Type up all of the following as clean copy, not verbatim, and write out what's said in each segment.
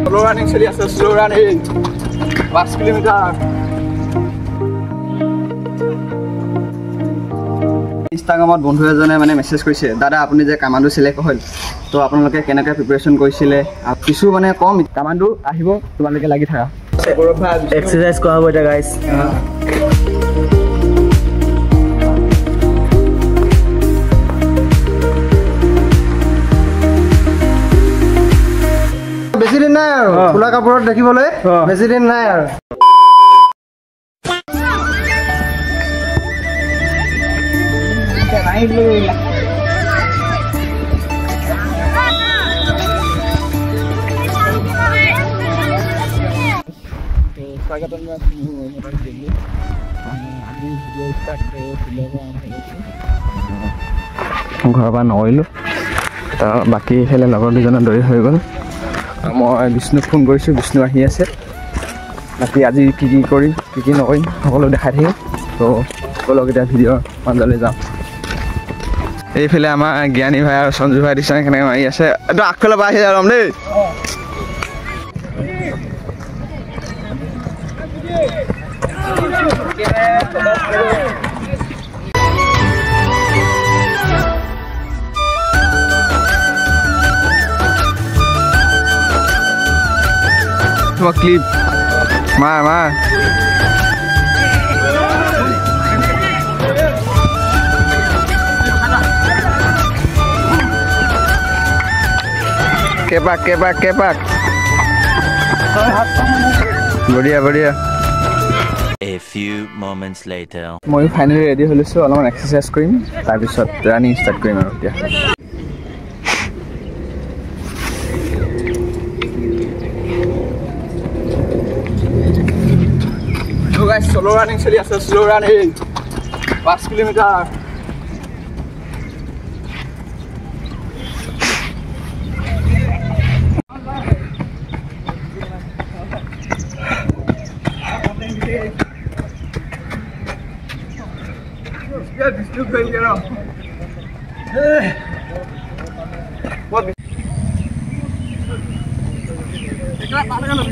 Slow running চলি আছে slow running 5 kilometre ইনষ্টাগ্ৰামত বন্ধু এজনে মানে মেছেজ কৰিছে দাদা আপুনি যে কামাণ্ডো সিলেক্ট হ'ল তো আপোনালোকে কেনেকৈ প্ৰিপাৰেচন কৰিছিলে আৰু কিছু মানে কম কামাণ্ডো আহিব তোমালোকে লাগি থাকা এক্সাৰসাইজ কৰা হ'ব এটা গাইস বেছি দিন নাই আৰু ফুলা কাপোৰত দেখিবলৈ বেছি দিন নাই আৰু ঘৰৰ পৰা নকৰিলোঁ বাকী সেইফালে লগৰ দুজনৰ দৌৰি হৈ গ'ল মই বিষ্ণুক ফোন কৰিছোঁ বিষ্ণু আহি আছে বাকী আজি কি কৰিম কি নকৰিম সকলো দেখাই থাকিম তো সকলোক এতিয়া ভিডিঅ'ৰ মাজলৈ যাম এইফালে আমাৰ জ্ঞানী ভাই আৰু সঞ্জু ভাই দিছে কেনেকৈ মাৰি আছে এইটো আগফালৰ পৰা আহি যাম দেই clip ma kepak बढ़िया a few moments later মই ফাইনালি ৰেডি হলিছো অলপমান এক্সাৰসাইজ কৰিম তাৰ পিছত ৰানিং ষ্টাৰ্ট কৰিম আৰু এতিয়া guys slow running chali ase slow running 5 kilometer ya disturb कर रहा बहुत देखा पागल हो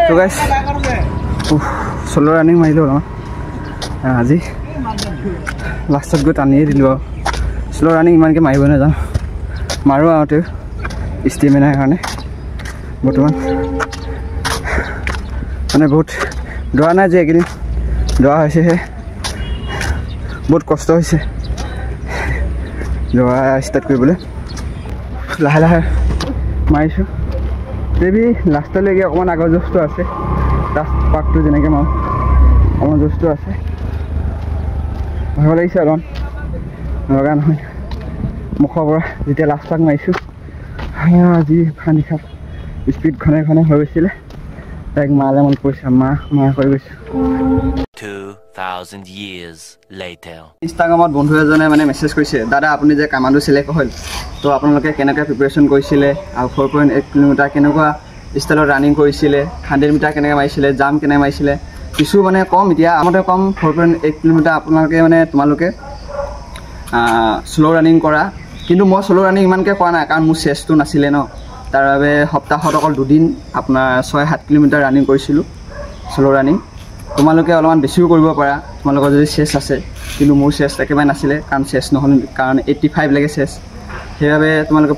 So guys, solo running mailo na. Aji last go tani dilu. Slow running iman ke maibo na jan. Maru aate stamina karone. Botoman mane bahut doa na je ekdin doa hoise he. Bahut kosto hoise. Doa start koribole. Laha laha maisu. Maybe last lege অকমান আগৰ জোস্ত আছে last পাকটো যেনেকৈ মাও অকমান জোস্ত আছে ভালো লাগিছে Alan লগা নহয় মুখৰ পৰা যেতিয়া লাস্ট পাক মাৰিছোঁ আজি ফানি খাপ স্পীড ঘনে ঘনে হৈ গৈছিলে এক মালে মন পৰিছে মা কৰি গৈছোঁ 2000 years later ইনষ্টাগ্ৰামত বন্ধু এজনে মানে মেছেজ কৰিছে দাদা আপুনি যে কামাণ্ডো সিলেক্ট হ'ল তো আপোনালোকে কেনেকৈ প্ৰিপাৰেচন কৰিছিলে আৰু 4.8 কিলোমিটাৰ কেনেকুৱা ষ্টাইলত ৰানিং কৰিছিলে 100 মিটাৰ কেনেকৈ মাৰিছিলে জাম্প কেনেকৈ মাৰিছিলে কিছু মানে কম এতিয়া আমতে কম 4.8 কিলোমিটাৰ আপোনালোকে মানে তোমালোকে স্লো ৰানিং কৰা কিন্তু মই স্লো ৰানিং ইমানকৈ কৰা নাই কাৰণ মোৰ চেষ্টটো নাছিলে ন তাৰ বাবে সপ্তাহত অকল 2 দিন আপোনাৰ 6-7 কিলোমিটাৰ ৰানিং কৰিছিলোঁ, স্ল' ৰানিং। তোমালোকে অলপমান বেছিও কৰিব পাৰা তোমালোকৰ যদি চেষ্ট আছে, কিন্তু মোৰ চেষ্ট একেবাৰে নাছিলে, কাৰণ চেষ্ট নহ'ল, কাৰণ 85 লাগে চেষ্ট। সেইবাবে তোমালোকে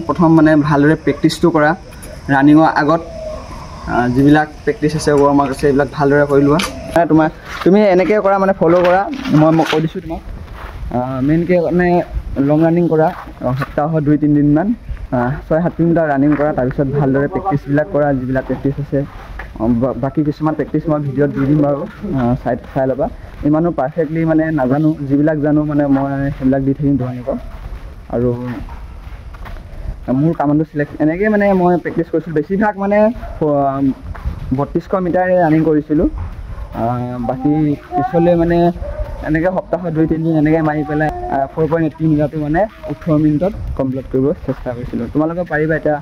প্ৰথম মানে ভালদৰে প্ৰেক্টিছটো কৰা। ৰানিঙৰ আগত যিবিলাক প্ৰেক্টিছ আছে, ৱাৰ্ম আপ আছে, এইবিলাক ভালদৰে কৰি লোৱা। তুমি এনেকৈ কৰা, মানে ফ'ল' কৰা। মই কৈ দিছোঁ তোমাক, মেইনকৈ মানে লং ৰানিং কৰা, সপ্তাহত 2-3 দিনমান 6-7 কিলোমিটাৰ ৰানিং কৰা। তাৰপিছত ভালদৰে প্ৰেক্টিছবিলাক কৰা, যিবিলাক প্ৰেক্টিছ আছে। বাকী কিছুমান প্ৰেক্টিছ মই ভিডিঅ'ত দি দিম বাৰু, চাই ল'বা। ইমানো পাৰফেক্টলি মানে নাজানো, যিবিলাক জানো মানে মই সেইবিলাক দি থাকিম তোমালোকক। আৰু মোৰ কামাণ্ডো চিলেক্ট এনেকৈ মানে মই প্ৰেক্টিছ কৰিছিলোঁ। বেছিভাগ মানে 3200 মিটাৰে ৰানিং কৰিছিলোঁ। বাকী পিছলৈ মানে এনেকৈ সপ্তাহত 2-3 দিন এনেকৈ মাৰি পেলাই 4.80 মিটাৰটো মানে 18 মিনিটত কমপ্লিট কৰিব চেষ্টা কৰিছিলোঁ। তোমালোকে পাৰিবা এতিয়া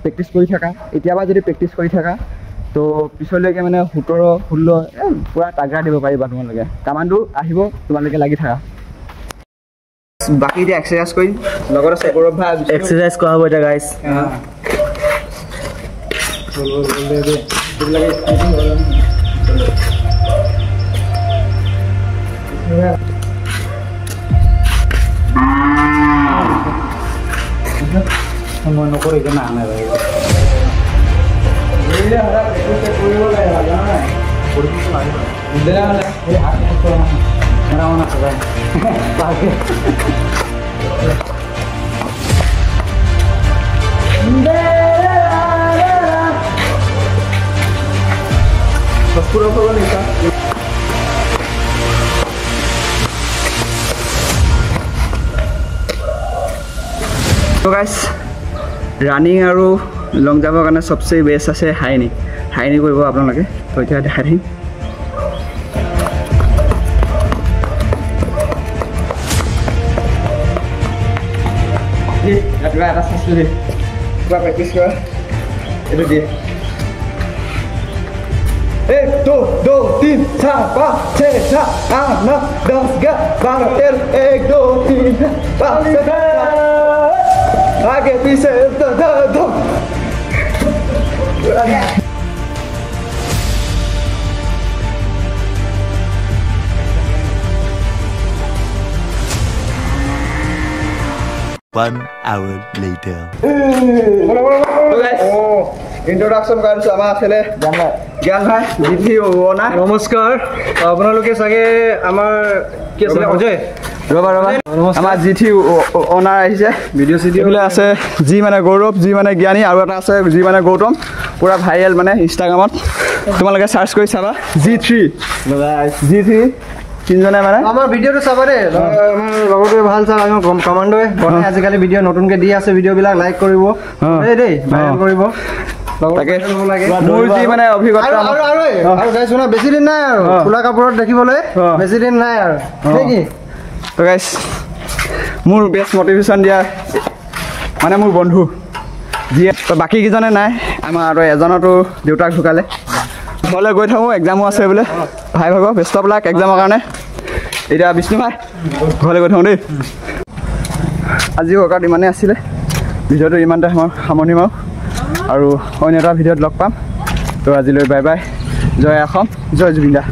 প্ৰেক্টিছ কৰি থাকা। এতিয়াৰ পৰা যদি প্ৰেক্টিছ কৰি থাকা তো পিছলৈকে মানে 17-16 পূৰা তাগৰা দিব পাৰিবা তোমালোকে। কামাণ্ডো আহিব, তোমালোকে লাগি থাকা। বাকী এতিয়া এক্সাৰচাইজ কৰিম, লগত আছে গৌৰৱ ভাই। এক্সাৰচাইজ কৰা হ'ব এতিয়া গাইজ। মই নকৰি কেনে আনে তো গাইছ, ৰানিং আৰু লং জাম্পৰ কাৰণে চবচে বেষ্ট আছে হাই নি কৰিব আপোনালোকে। তো এতিয়া দেখাই থাকিম। ৰাতিপুৱা এটা চাইছিলোঁ দেই, পুৰা প্ৰেক্টিছ কৰা, এইটো দিয়ে। 1, 2, 2, 3, 4, 5, 6, 7, 8, 9, 10, 11, 12, 13, 1, 2, 3, 4, 5, 6, आगे पीछे दो।1 hour later. ইন্ট্ৰডাকশ্যন কৰিছোঁ আমাৰ আছিলে জ্ঞান ভাই, জিঠি অনাৰ। নমস্কাৰ। আপোনালোকে চাগে আমাৰ কি আছিলে অজয়, ৰ'বা আমাৰ জিঠি অনাৰ আহিছে। ভিডিঅ' এইফালে আছে যি মানে গৌৰৱ, যি মানে জ্ঞানী, আৰু এটা আছে যি মানে গৌতম, পূৰা ভাইৰেল মানে ইনষ্টাগ্ৰামত। তোমালোকে চাৰ্চ কৰি চাবা G3 তিনিজনে মানে আমাৰ ভিডিঅ'টো চাবা দেই। আমাৰ লগৰটোৱে ভাল চাল, আমি কামাণ্ডোৱে বনাই আজিকালি ভিডিঅ' নতুনকৈ দি আছে। ভিডিঅ'বিলাক লাইক কৰিব দেই, ভাইৰেল কৰিব। তাকে মোৰ যি মানে অভিজ্ঞতা, আৰু শুনা, বেছি দিন নাই আৰু খোলা কাপোৰত দেখিবলৈ, বেছি দিন নাই আৰু নেকি। তো গাইছ, মোৰ বেষ্ট মটিভেশ্যন দিয়া মানে মোৰ বন্ধু যিয়ে, বাকী কেইজনে নাই। আমাৰ আৰু এজনতো দেউতাক ঢুকালে। ঘৰলৈ গৈ থাকোঁ, এক্সামো আছে বোলে, ভাই ভাগৰ ব্যস্তবিলাক এক্সামৰ কাৰণে। এতিয়া বিষ্ণু ভাই ঘৰলৈ গৈ থাকোঁ দেই। আজি ৱৰ্কআউট ইমানেই আছিলে, ভিডিঅ'টো ইমানতে সামৰণি মাৰোঁ, আৰু অন্য এটা ভিডিঅ'ত লগ পাম। তো আজিলৈ বাই বাই, জয় অসম, জয় জুবিন দা।